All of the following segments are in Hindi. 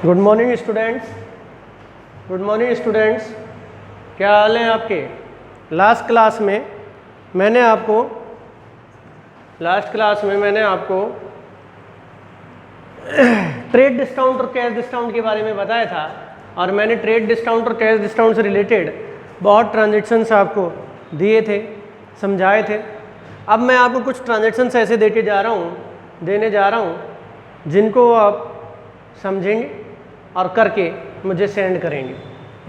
Good morning students. Good morning students, क्या हाल है आपके। लास्ट क्लास में मैंने आपको ट्रेड डिस्काउंट और कैश डिस्काउंट के बारे में बताया था और मैंने ट्रेड डिस्काउंट और कैश डिस्काउंट से रिलेटेड बहुत ट्रांजेक्शन्स आपको दिए थे, समझाए थे। अब मैं आपको कुछ ट्रांजेक्शन्स ऐसे देने जा रहा हूँ जिनको आप समझेंगे और करके मुझे सेंड करेंगे।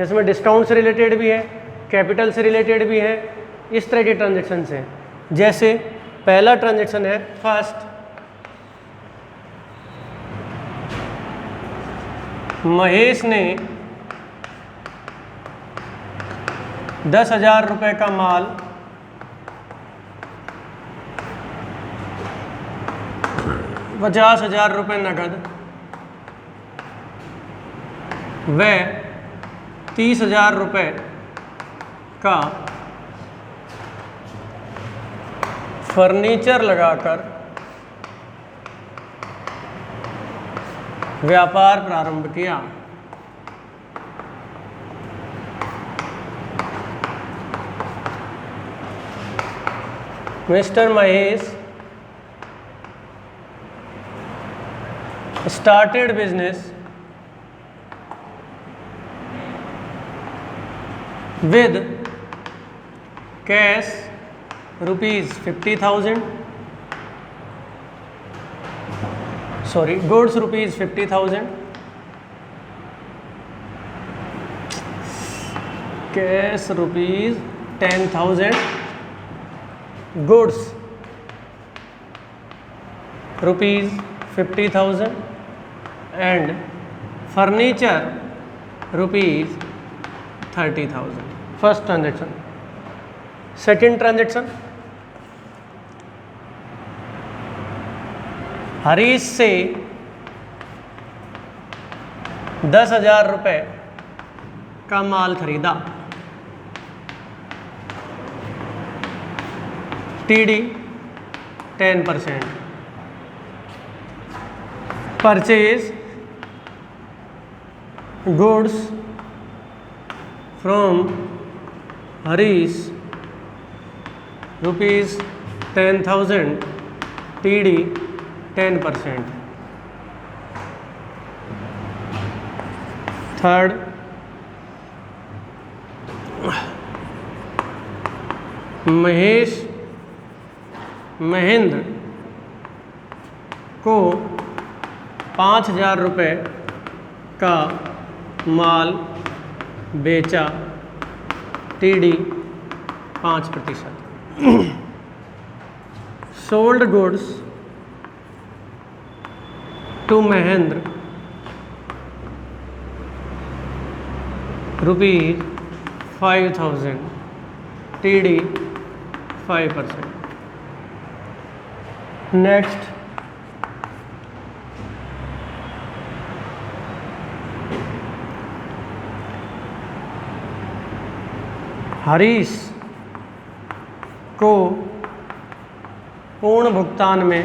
इसमें डिस्काउंट से रिलेटेड भी है, कैपिटल से रिलेटेड भी है, इस तरह के ट्रांजेक्शन्स हैं। जैसे पहला ट्रांजेक्शन है फर्स्ट, महेश ने 10,000 रुपये का माल 50,000 रुपये नकद व 30,000 रुपये का फर्नीचर लगाकर व्यापार प्रारंभ किया। Mister Mahesh started business with cash rupees 50,000, goods rupees 50,000, cash rupees 10,000, goods rupees 50,000 and furniture rupees 30,000। First transaction. Second transaction, Harish से 10,000 रुपये का माल खरीदा। TD 10%। Purchase goods from Harish rupees 10,000, TD 10%। Third, Mahendra को 5,000 रुपये का माल बेचा। TD 5%। Sold goods to Mahendra rupees 5,000, TD 5%। Next, Harish को पूर्ण भुगतान में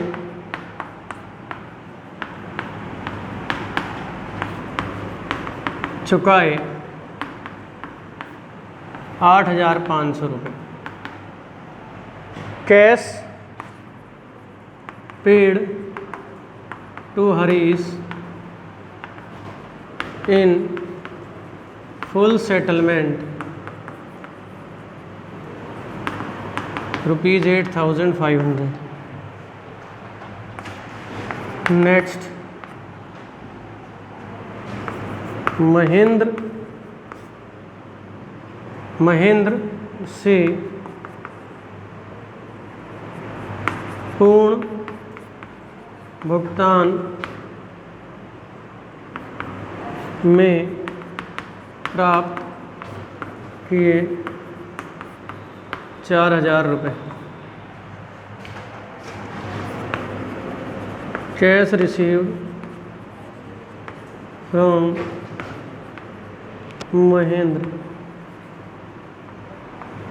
चुकाए 8,500 रुपये। Cash paid to Harish in full settlement rupees 8,500। Next, Mahendra से पूर्ण भुगतान में प्राप्त किए 4,000 रुपये। Cash received from Mahendra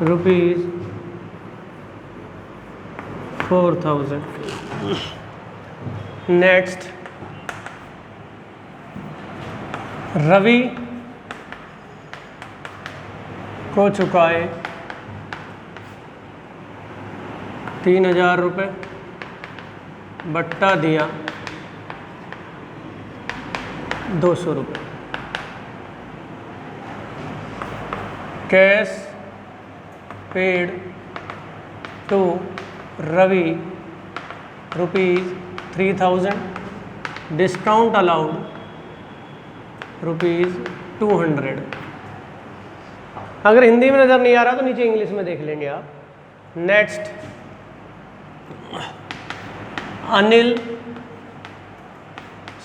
rupees 4,000। Next, Ravi को चुकाए 3,000 रुपये बट्टा दिया 200 रुपये। Cash paid to Ravi ₹3,000, discount allowed ₹200। अगर हिंदी में नज़र नहीं आ रहा तो नीचे इंग्लिश में देख लेंगे आप। नेक्स्ट, अनिल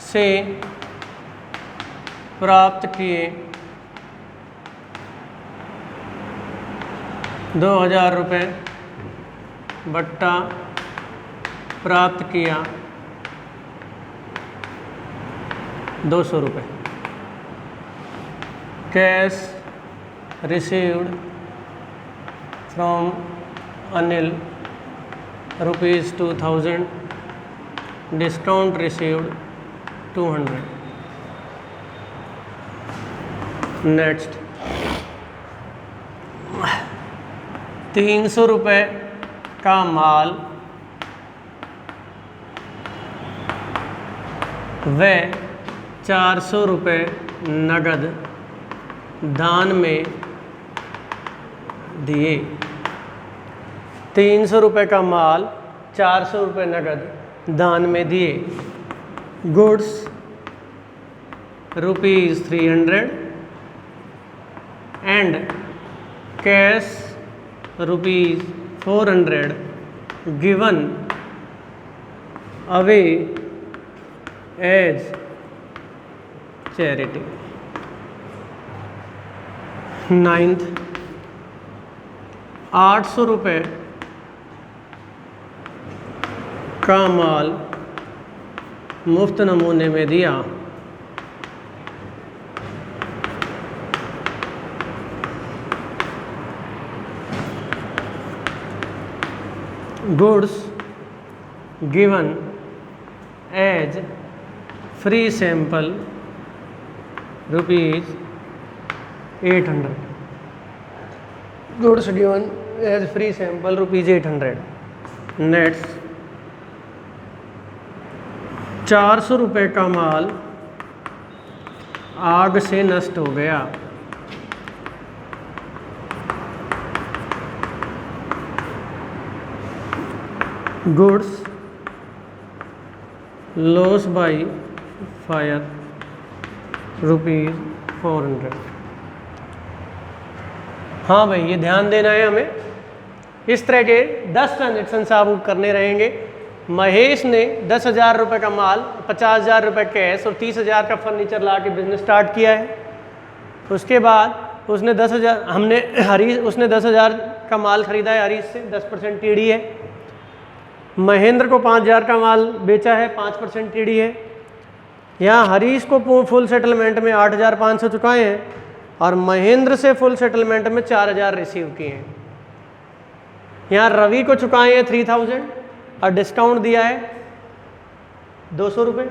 से प्राप्त किए 2,000 रुपये बट्टा प्राप्त किया 200 रुपये। Cash received from Anil ₹2,000, discount received 200। Next, 300 रुपये का माल व 400 रुपये नगद दान में दिए। 300 रुपये का माल, 400 रुपये नगद दान में दिए। Goods ₹300 and cash ₹400 given away as charity. 9th, 800 रुपये का माल मुफ्त नमूने में दिया। Goods given as free sample ₹800। Goods given as free sample ₹800। Next, 400 रुपये का माल आग से नष्ट हो गया। Goods loss by fire ₹400। हाँ भाई, ये ध्यान देना है हमें। इस तरह के 10 ट्रांजेक्शन्स आपको करने रहेंगे। महेश ने 10,000 रुपये का माल, 50,000 रुपये कैश और 30,000 का फर्नीचर ला के बिजनेस स्टार्ट किया है। उसके बाद उसने 10,000 उसने 10,000 का माल खरीदा है हरीश से, 10% टीडी है। महेंद्र को 5,000 का माल बेचा है, 5% टीडी है। यहाँ हरीश को फुल सेटलमेंट में 8,500 चुकाए हैं और महेंद्र से फुल सेटलमेंट में 4,000 रिसीव किए हैं। यहाँ रवि को चुकाए हैं 3,000 और डिस्काउंट दिया है 200 रुपये।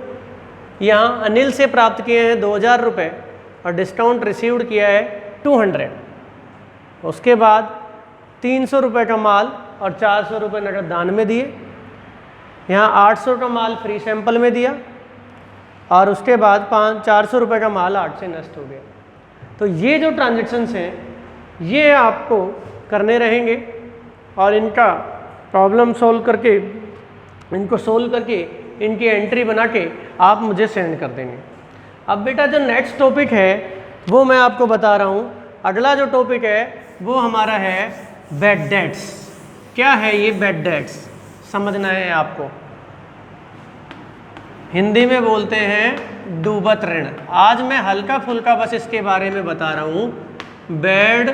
यहाँ अनिल से प्राप्त किए हैं 2,000 रुपये और डिस्काउंट रिसीव्ड किया है 200। उसके बाद 300 रुपये का माल और 400 रुपये नगद दान में दिए। यहाँ 800 का माल फ्री सैंपल में दिया और उसके बाद 400 रुपये का माल 8 से नष्ट हो गया। तो ये जो ट्रांजेक्शन्स हैं ये आपको करने रहेंगे और इनका प्रॉब्लम सॉल्व करके, इनको सोल्व करके इनकी एंट्री बना के आप मुझे सेंड कर देंगे। अब बेटा जो नेक्स्ट टॉपिक है वो मैं आपको बता रहा हूँ। अगला जो टॉपिक है वो हमारा है बैड डेट्स। क्या है ये बैड डेट्स, समझना है आपको। हिंदी में बोलते हैं डूबत ऋण। आज मैं हल्का फुल्का बस इसके बारे में बता रहा हूँ। बैड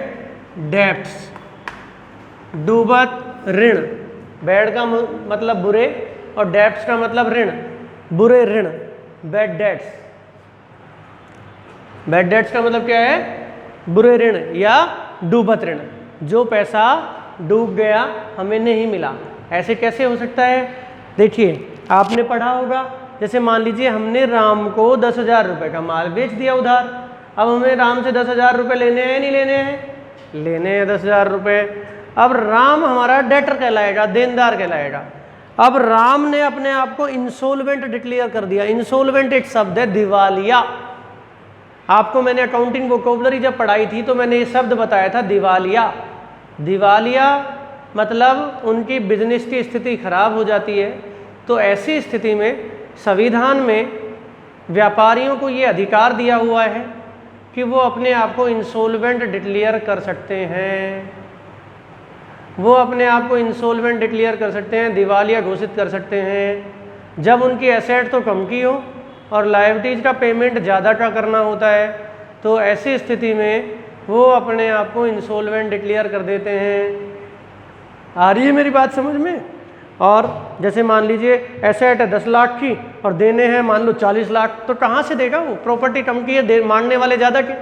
डेट्स, डूबत ऋण। बैड का मतलब बुरे और डेट्स का मतलब ऋण, बुरे ऋण। बैड डेट्स, बैड डेट्स का मतलब क्या है? बुरे ऋण या डूबत ऋण। जो पैसा डूब गया, हमें नहीं मिला, ऐसे कैसे हो सकता है? देखिए, आपने पढ़ा होगा जैसे मान लीजिए हमने राम को 10,000 रुपये का माल बेच दिया उधार। अब हमें राम से 10,000 रुपये लेने हैं नहीं लेने हैं? लेने हैं 10,000 रुपये। अब राम हमारा डेटर कहलाएगा, देनदार कहलाएगा। अब राम ने अपने आप को इंसॉल्वेंट डिक्लेयर कर दिया। इंसॉल्वेंट एक शब्द है दिवालिया। आपको मैंने अकाउंटिंग वोकैबुलरी जब पढ़ाई थी तो मैंने ये शब्द बताया था दिवालिया। दिवालिया मतलब उनकी बिजनेस की स्थिति खराब हो जाती है। तो ऐसी स्थिति में संविधान में व्यापारियों को ये अधिकार दिया हुआ है कि वो अपने आप को इंसॉल्वेंट डिक्लेयर कर सकते हैं। वो अपने आप को इंसॉल्वेंट डिक्लेयर कर सकते हैं, दिवालिया घोषित कर सकते हैं जब उनकी एसेट तो कम की हो और लायबिलिटीज का पेमेंट ज़्यादा का करना होता है। तो ऐसी स्थिति में वो अपने आप को इंसॉल्वेंट डिक्लेयर कर देते हैं। आ रही है मेरी बात समझ में? और जैसे मान लीजिए एसेट है 10 लाख की और देने हैं मान लो 40 लाख, तो कहाँ से देगा वो? प्रॉपर्टी कम की है, मांगने वाले ज़्यादा के।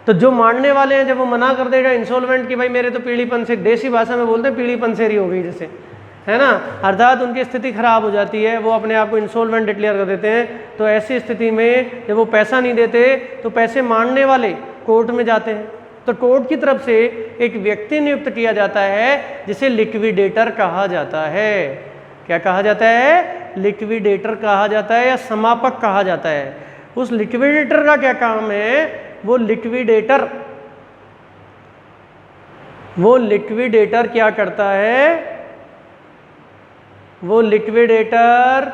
तो जो मांगने वाले हैं जब वो मना कर देगा इंसॉल्वेंट कि भाई मेरे तो पीढ़ीपन से, देसी भाषा में बोलते हैं पीढ़ीपन सेरी हो गई जैसे, है ना, अर्थात उनकी स्थिति खराब हो जाती है, वो अपने आप को इंसॉल्वेंट डिक्लेयर कर देते हैं। तो ऐसी स्थिति में जब वो पैसा नहीं देते तो पैसे मांगने वाले कोर्ट में जाते हैं। तो कोर्ट की तरफ से एक व्यक्ति नियुक्त किया जाता है जिसे लिक्विडेटर कहा जाता है। क्या कहा जाता है? लिक्विडेटर कहा जाता है या समापक कहा जाता है। उस लिक्विडेटर का क्या काम है? वो लिक्विडेटर क्या करता है? वो लिक्विडेटर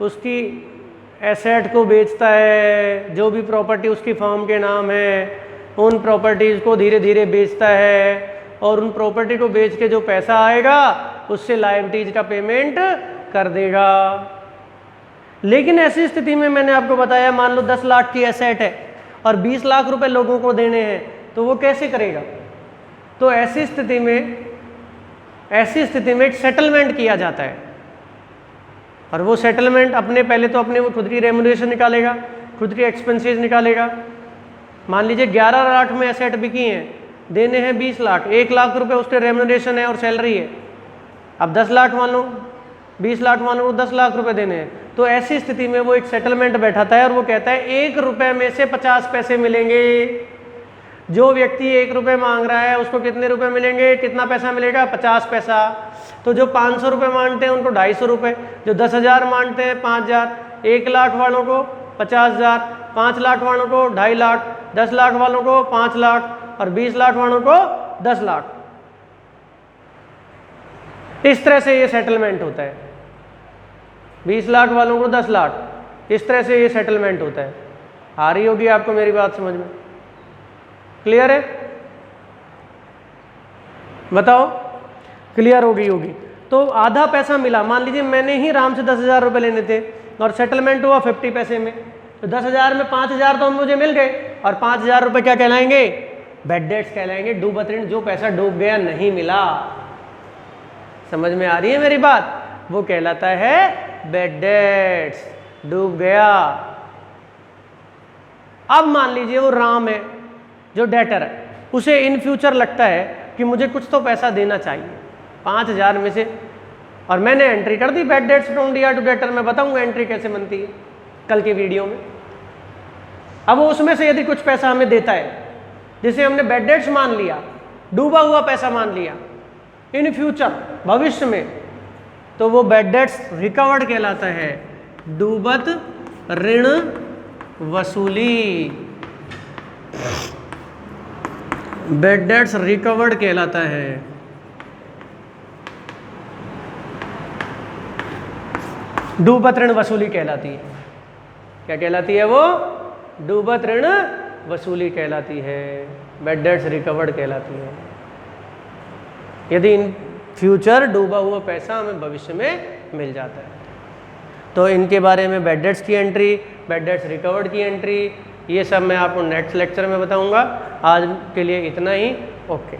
उसकी एसेट को बेचता है, जो भी प्रॉपर्टी उसकी फर्म के नाम है उन प्रॉपर्टीज़ को धीरे धीरे बेचता है और उन प्रॉपर्टी को बेच के जो पैसा आएगा उससे लायबिलिटीज का पेमेंट कर देगा। लेकिन ऐसी स्थिति में मैंने आपको बताया मान लो 10 लाख की एसेट है और 20 लाख रुपए लोगों को देने हैं, तो वो कैसे करेगा? तो ऐसी स्थिति में एक सेटलमेंट किया जाता है और वो सेटलमेंट पहले तो अपने वो खुद की रेम्युनरेशन निकालेगा, खुद की एक्सपेंसेस निकालेगा। मान लीजिए 11 लाख में एसेट बिकी हैं, देने हैं 20 लाख, 1 लाख रुपए उसके रेम्युनरेशन है और सैलरी है। अब 10 लाख मान लो, 20 लाख मान लो, 10 लाख रुपए देने हैं। तो ऐसी स्थिति में वो एक सेटलमेंट बैठाता है और वो कहता है 1 रुपए में से 50 पैसे मिलेंगे। जो व्यक्ति 1 रुपए मांग रहा है उसको कितने रुपए मिलेंगे? कितना पैसा मिलेगा? 50 पैसा। तो जो 500 रुपये मांगते हैं उनको 250 रुपये, जो 10,000 मांगते हैं 5,000, 1 लाख वालों को 50,000, 5 लाख वालों को 2.5 लाख, 10 लाख वालों को 5 लाख और 20 लाख वालों को 10 लाख। इस तरह से ये सेटलमेंट होता है। 20 लाख वालों को 10 लाख, इस तरह से ये सेटलमेंट होता है। आ रही होगी आपको मेरी बात समझ में? क्लियर है? बताओ, क्लियर हो गई होगी। तो आधा पैसा मिला, मान लीजिए मैंने ही राम से 10,000 रुपये लेने थे और सेटलमेंट हुआ 50 पैसे में, तो 10,000 में 5,000 तो मुझे मिल गए और 5,000 रुपये क्या कहलाएंगे? बैड डेट्स कहलाएंगे, डूबत ऋण, जो पैसा डूब गया नहीं मिला। समझ में आ रही है मेरी बात? वो कहलाता है बैड डेट्स, डूब गया। अब मान लीजिए वो राम है जो डेटर है, उसे इन फ्यूचर लगता है कि मुझे कुछ तो पैसा देना चाहिए 5,000 में से, और मैंने एंट्री कर दी bad debts from Dr to debtor. मैं बताऊंगा एंट्री कैसे बनती है कल के वीडियो में। अब वो उसमें से यदि कुछ पैसा हमें देता है जिसे हमने बैड डेट्स मान लिया, डूबा हुआ पैसा मान लिया, इन फ्यूचर भविष्य में, तो वो बैड डेट्स रिकवर्ड कहलाता है, डूबत ऋण वसूली, बैड डेट्स रिकवर्ड कहलाता है। डूबत ऋण वसूली कहलाती है। क्या कहलाती है वो? डूबत ऋण वसूली कहलाती है, बैड डेट्स रिकवर्ड कहलाती है। यदि इन फ्यूचर डूबा हुआ पैसा हमें भविष्य में मिल जाता है, तो इनके बारे में बैड डेट्स की एंट्री, बैड डेट्स रिकवर्ड की एंट्री, ये सब मैं आपको नेक्स्ट लेक्चर में बताऊंगा। आज के लिए इतना ही। ओके।